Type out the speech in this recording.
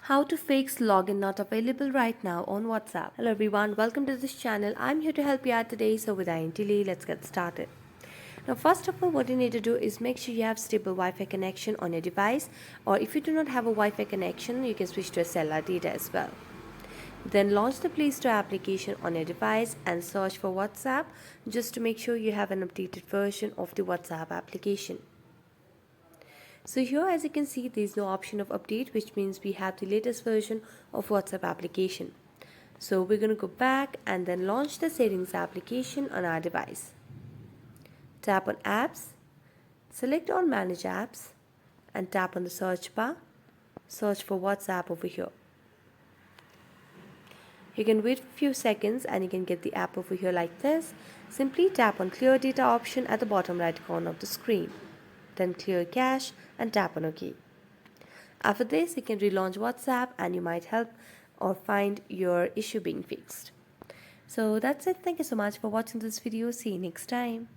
How to fix login not available right now on WhatsApp. Hello everyone, welcome to this channel. I'm here to help you out today. So without any delay, let's get started. Now first of all, what you need to do is make sure you have stable Wi-Fi connection on your device, or if you do not have a Wi-Fi connection, you can switch to a cellular data as well. Then launch the Play Store application on your device and search for WhatsApp just to make sure you have an updated version of the WhatsApp application. So here, as you can see, there is no option of update, which means we have the latest version of WhatsApp application. So we're going to go back and then launch the settings application on our device. Tap on apps, select on manage apps and tap on the search bar. Search for WhatsApp over here. You can wait for a few seconds and you can get the app over here like this. Simply tap on clear data option at the bottom right corner of the screen. Then clear cache and tap on OK. After this, you can relaunch WhatsApp and you might help or find your issue being fixed. So that's it. Thank you so much for watching this video. See you next time.